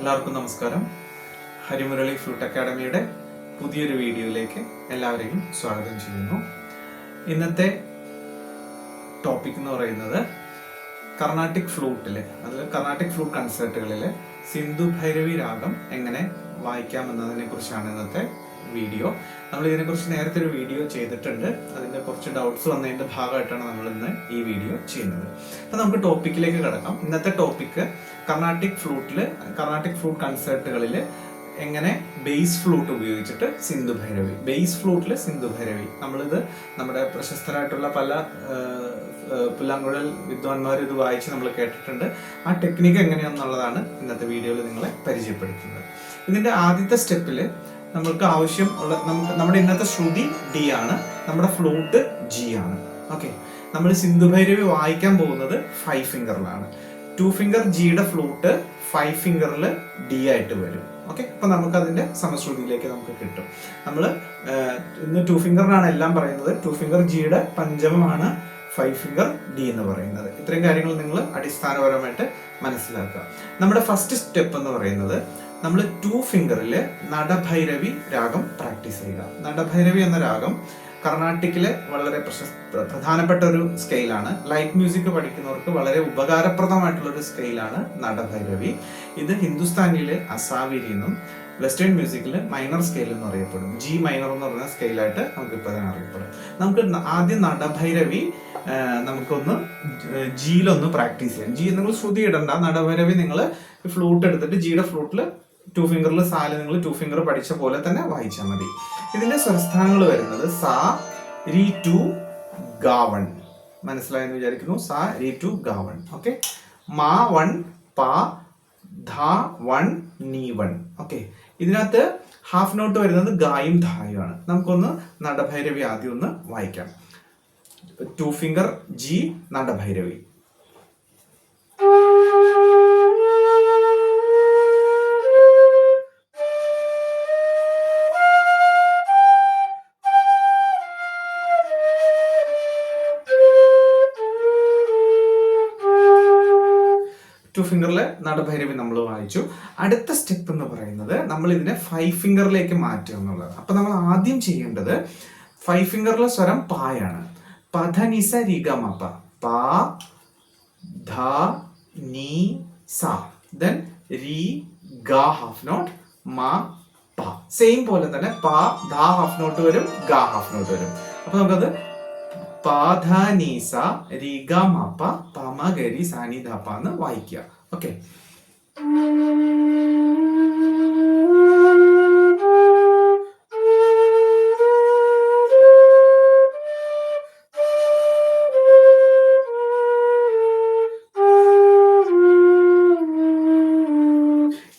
എല്ലാവർക്കും നമസ്കാരം. ഹരിമുരളി ഫ്ലൂട്ട് അക്കാഡമിയുടെ പുതിയൊരു വീഡിയോയിലേക്ക് എല്ലാവരെയും സ്വാഗതം ചെയ്യുന്നു. ഇന്നത്തെ ടോപ്പിക് എന്ന് പറയുന്നത് കർണാട്ടിക് ഫ്ലൂട്ടിൽ, അതായത് കർണാട്ടിക് ഫ്ലൂട്ട് കൺസേർട്ടുകളിൽ സിന്ധു ഭൈരവി രാഗം എങ്ങനെ വായിക്കാമെന്നതിനെ കുറിച്ചാണ് ഇന്നത്തെ വീഡിയോ. നമ്മൾ ഇതിനെക്കുറിച്ച് നേരത്തെ ഒരു വീഡിയോ ചെയ്തിട്ടുണ്ട്. അതിൻ്റെ കുറച്ച് ഡൗട്ട്സ് വന്നതിൻ്റെ ഭാഗമായിട്ടാണ് നമ്മൾ ഇന്ന് ഈ വീഡിയോ ചെയ്യുന്നത്. അപ്പം നമുക്ക് ടോപ്പിക്കിലേക്ക് കിടക്കാം. ഇന്നത്തെ ടോപ്പിക്ക് കർണാട്ടിക് ഫ്ലൂട്ട് കൺസേർട്ടുകളിൽ എങ്ങനെ ബേസ് ഫ്ലൂട്ട് ഉപയോഗിച്ചിട്ട് സിന്ധു ഭൈരവി, ബേസ് ഫ്ലൂട്ടിൽ സിന്ധു ഭൈരവി, നമ്മളിത് നമ്മുടെ പ്രശസ്തരായിട്ടുള്ള പല പുല്ലാങ്കുഴൽ വിദ്വാൻമാർ ഇത് വായിച്ച് നമ്മൾ കേട്ടിട്ടുണ്ട്. ആ ടെക്നിക്ക് എങ്ങനെയാണെന്നുള്ളതാണ് ഇന്നത്തെ വീഡിയോയിൽ നിങ്ങളെ പരിചയപ്പെടുത്തുന്നത്. ഇതിൻ്റെ ആദ്യത്തെ സ്റ്റെപ്പിൽ നമുക്ക് ആവശ്യമുള്ള നമ്മുടെ ഇന്നത്തെ ശ്രുതി ഡി ആണ്, നമ്മുടെ ഫ്ലൂട്ട് ജി ആണ്. ഓക്കെ, നമ്മൾ സിന്ധു ഭൈരവി വായിക്കാൻ പോകുന്നത് 5 ഫിംഗറിലാണ്. 2 ഫിംഗർ ജിയുടെ ഫ്ലൂട്ട് 5 ഫിംഗറിൽ ഡി ആയിട്ട് വരും. ഓക്കെ, അപ്പൊ നമുക്ക് അതിന്റെ സമശ്രുതിയിലേക്ക് നമുക്ക് കിട്ടും. നമ്മൾ ഇന്ന് 2 ഫിംഗറിനാണ് എല്ലാം പറയുന്നത്. 2 ഫിംഗർ ജിയുടെ പഞ്ചമമാണ് 5 ഫിംഗർ ഡി എന്ന് പറയുന്നത്. ഇത്രയും കാര്യങ്ങൾ നിങ്ങൾ അടിസ്ഥാനപരമായിട്ട് മനസ്സിലാക്കുക. നമ്മുടെ ഫസ്റ്റ് സ്റ്റെപ്പ് എന്ന് പറയുന്നത് നമ്മൾ 2 ഫിംഗറിൽ നടഭൈരവി രാഗം പ്രാക്ടീസ് ചെയ്യുക. നടഭൈരവി എന്ന രാഗം കർണാട്ടിക്കിലെ വളരെ പ്രധാനപ്പെട്ട ഒരു സ്കെയിലാണ്. ലൈറ്റ് മ്യൂസിക് പഠിക്കുന്നവർക്ക് വളരെ ഉപകാരപ്രദമായിട്ടുള്ള ഒരു സ്കെയിലാണ് നടഭൈരവി. ഇത് ഹിന്ദുസ്ഥാനിയിലെ അസാവിരി എന്നും വെസ്റ്റേൺ മ്യൂസിക്കിൽ മൈനർ സ്കെയിൽ എന്ന് അറിയപ്പെടും. ജി മൈനർ എന്ന് പറയുന്ന സ്കെയിലായിട്ട് നമുക്ക് ഇപ്പോൾ തന്നെ അറിയപ്പെടും. നമുക്ക് ആദ്യം നടഭൈരവി നമുക്കൊന്ന് ജിയിലൊന്ന് പ്രാക്ടീസ് ചെയ്യാം. ജി നിങ്ങൾ ശ്രുതി ഇടണ്ട. നടഭൈരവി നിങ്ങൾ ഫ്ലൂട്ട് എടുത്തിട്ട് ജിയുടെ ഫ്ലൂട്ടിൽ 2 ഫിംഗറിൽ സാല് നിങ്ങൾ 2 ഫിംഗർ പഠിച്ച പോലെ തന്നെ വായിച്ചാൽ മതി. ഇതിന്റെ സ്വരസ്ഥാനങ്ങൾ വരുന്നത് സാ, രി, ടു, ഗാ 1. മനസ്സിലായെന്ന് വിചാരിക്കുന്നു. സാ, രി, ടു, ഗാ 1. ഓക്കെ, മാ 1, പാ, ധ 1, നീ 1. ഓക്കെ, ഇതിനകത്ത് ഹാഫ് നോട്ട് വരുന്നത് ഗായും ധായും ആണ്. നമുക്കൊന്ന് നടഭൈരവി ആദ്യം ഒന്ന് വായിക്കാം. 2 finger G Natabhairavi. To ഫിംഗറിലെ Natabhairavi നമ്മൾ വായിച്ചു. അടുത്ത സ്റ്റെപ്പ് എന്ന് പറയുന്നത് നമ്മൾ ഇതിനെ 5 ഫിംഗറിലേക്ക് മാറ്റുക എന്നുള്ളത്. അപ്പൊ നമ്മൾ ആദ്യം ചെയ്യേണ്ടത് 5 ഫിംഗറിലെ സ്വരം പായാണ്. പധനിസ രിഗമപ, പാ, ധ, നീ, സ, ദെൻ രി, ഗ ഹാഫ് നോട്ട്, മ, പ. സെയിം പോലെ തന്നെ പാ, ധ ഹാഫ് നോട്ട് വരും, ഗ ഹാഫ് നോട്ട് വരും. അപ്പൊ നമുക്കത് പാധനീസ രിഗമപ പമ ഗരി സാനി ധപ എന്ന് വായിക്കുക. ഓക്കെ,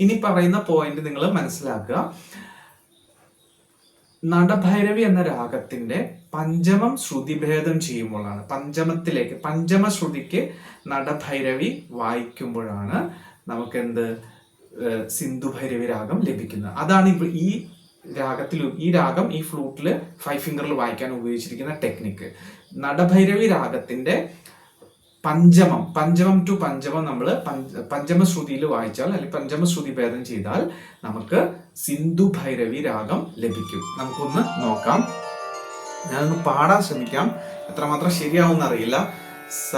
ഇനി പറയുന്ന പോയിന്റ് നിങ്ങൾ മനസ്സിലാക്കുക. നടഭൈരവി എന്ന രാഗത്തിന്റെ പഞ്ചമം ശ്രുതിഭേദം ചെയ്യുമ്പോഴാണ്, പഞ്ചമ ശ്രുതിക്ക് നടഭൈരവി വായിക്കുമ്പോഴാണ് നമുക്ക് എന്ത് സിന്ധു ഭൈരവി രാഗം ലഭിക്കുന്നത്. അതാണ് ഈ രാഗം ഈ ഫ്ലൂട്ടിൽ 5 ഫിംഗറിൽ വായിക്കാൻ ഉപയോഗിച്ചിരിക്കുന്ന ടെക്നിക്ക്. നടഭൈരവി രാഗത്തിന്റെ പഞ്ചമം ടു പഞ്ചമം നമ്മൾ പഞ്ചമശ്രുതിയിൽ വായിച്ചാൽ, അല്ലെങ്കിൽ പഞ്ചമശ്രുതി ഭേദം ചെയ്താൽ നമുക്ക് സിന്ധു ഭൈരവി രാഗം ലഭിക്കും. നമുക്കൊന്ന് നോക്കാം. ഞാനൊന്ന് പാടാൻ ശ്രമിക്കാം. എത്രമാത്രം ശരിയാവും അറിയില്ല. സ,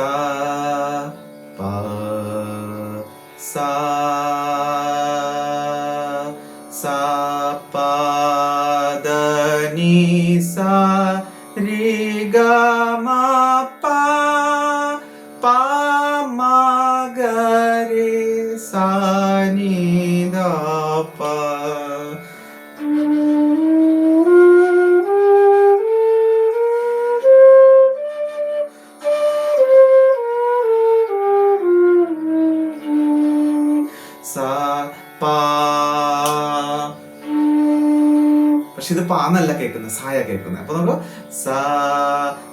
പ, സ, സ, പ, ദ, നീ, സ, രി, ഗ, മ, പ, പ, മ, ഗ, രി, സ, നീ, ധ, പ. പക്ഷെ ഇത് പാന്നല്ല കേൾക്കുന്നത്, സായ കേൾക്കുന്നത്. അപ്പൊ നമുക്ക് സ,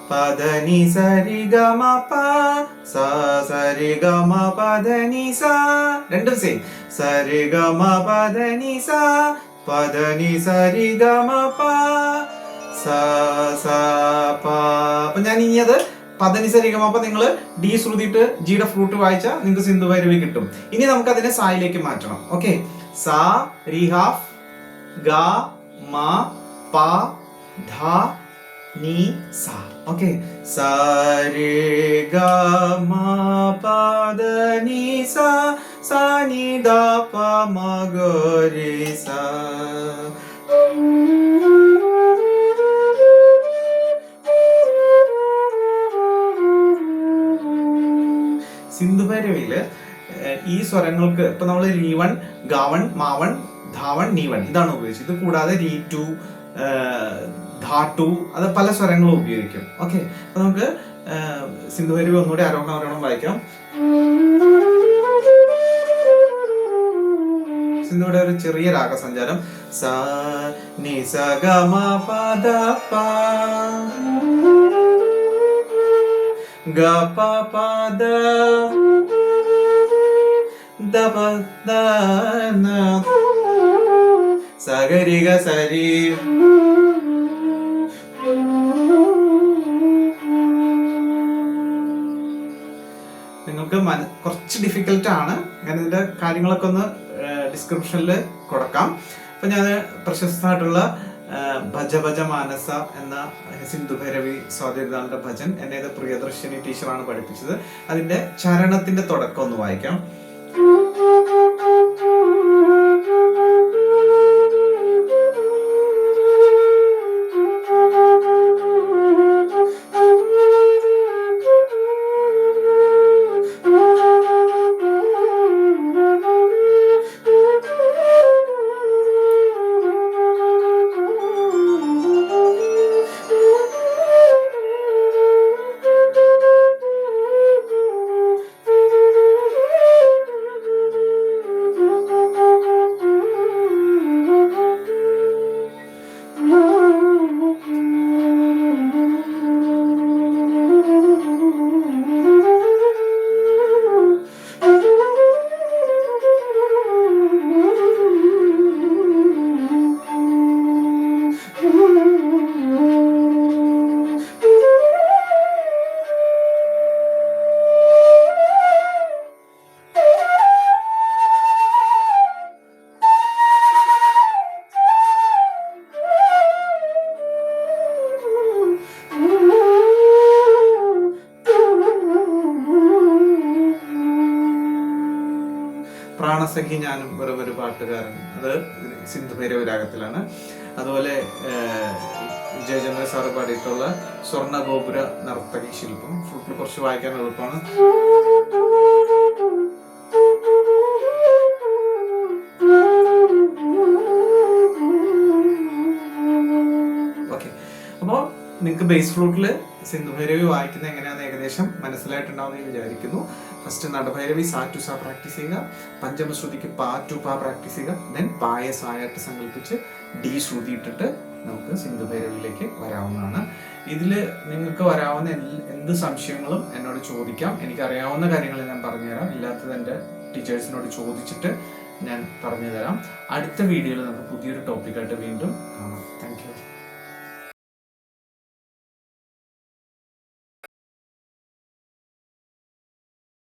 പദനി സരി ഗമ പ, സ, സരി ഗമ പദനി സ, രണ്ടും സെയിം. സരി ഗമ പദനി സ, പദനി സരി ഗമ പ, സ, സ, പ. അപ്പൊ ഞാൻ ഇനി അത് പദനിസരിക്കും. അപ്പൊ നിങ്ങൾ ഡി ശ്രുതിയിട്ട് ജിയുടെ ഫ്ലൂട്ട് വായിച്ചാൽ നിങ്ങൾക്ക് സിന്ധു ഭൈരവി കിട്ടും. ഇനി നമുക്ക് അതിനെ സായിലേക്ക് മാറ്റണം. ഓക്കെ, സാ രി ഹാഫ് ഗ മ പ ധ ni sa. Okay. Sa re ga ma pa da ni sa sa ni da pa ma ga re sa. സിന്ധുഭൈരവിയില് ഈ സ്വരങ്ങൾക്ക് ഇപ്പൊ നമ്മൾ രീവൺ ഗാവൺ മാവൺ ധാവൺ നീവൺ ഇതാണ് ഉപയോഗിച്ചത്. ഇത് കൂടാതെ രീ ടു ധാട്ടു അത് പല സ്വരങ്ങളും ഉപയോഗിക്കും. ഓക്കെ, അപ്പൊ നമുക്ക് സിന്ധുഭൈരവി ഒന്നുകൂടി ആരോഹണം വായിക്കാം. സിന്ധുവിടെ ഒരു ചെറിയ രാഗസഞ്ചാരം സ നി സ ഗ മ പ ധ പ ഗ പ പ ധ ധ പ ധ ന സ ഗ രി ഗ സ രി. നിങ്ങൾക്ക് കുറച്ച് ഡിഫിക്കൽട്ട് ആണ്. ഞാൻ ഇതിന്റെ കാര്യങ്ങളൊക്കെ ഒന്ന് ഡിസ്ക്രിപ്ഷനിൽ കൊടുക്കാം. അപ്പൊ ഞാൻ പ്രശസ്തമായിട്ടുള്ള ഭജ ഭജ മാനസ എന്ന സിന്ധുഭൈരവി സ്വാതിരുന്നാളിന്റെ ഭജൻ എന്നെ പ്രിയദർശിനി ടീച്ചറാണ് പഠിപ്പിച്ചത്. അതിന്റെ ചരണത്തിന്റെ തുടക്കം ഒന്ന് വായിക്കാം. പ്രാണസഖി ഞാനും വെറും ഒരു പാട്ടുകാരൻ, അത് സിന്ധുഭൈരവി രാഗത്തിലാണ്. അതുപോലെ ജയചന്ദ്ര സാറ് പാടിയിട്ടുള്ള സ്വർണ്ണഗോപുര നർത്തകി ശില്പം ഫ്ലൂട്ടിൽ കുറച്ച് വായിക്കാൻ എളുപ്പമാണ്. ഓക്കെ, അപ്പോൾ നിങ്ങൾക്ക് ബേസ് ഫ്ലൂട്ടിൽ സിന്ധുഭൈരവി വായിക്കുന്നത് എങ്ങനെയാണെന്ന് ഏകദേശം മനസ്സിലായിട്ടുണ്ടാവുമെന്ന് വിചാരിക്കുന്നു. ഫസ്റ്റ് നടഭൈരവി സാ ടു സാ പ്രാക്ടീസ് ചെയ്യുക, പഞ്ചമശ്രുതിക്ക് പാ ടു പാ പ്രാക്ടീസ് ചെയ്യുക, ദെൻ പായ സായായിട്ട് സങ്കല്പിച്ച് ഡി ശ്രുതി ഇട്ടിട്ട് നമുക്ക് സിന്ധുഭൈരവിയിലേക്ക് വരാവുന്നതാണ്. ഇതിൽ നിങ്ങൾക്ക് വരാവുന്ന എന്ത് സംശയങ്ങളും എന്നോട് ചോദിക്കാം. എനിക്കറിയാവുന്ന കാര്യങ്ങൾ ഞാൻ പറഞ്ഞുതരാം, ഇല്ലാത്തത് എൻ്റെ ടീച്ചേഴ്സിനോട് ചോദിച്ചിട്ട് ഞാൻ പറഞ്ഞു തരാം. അടുത്ത വീഡിയോയിൽ നമുക്ക് പുതിയൊരു ടോപ്പിക്കായിട്ട് വീണ്ടും കാണാം.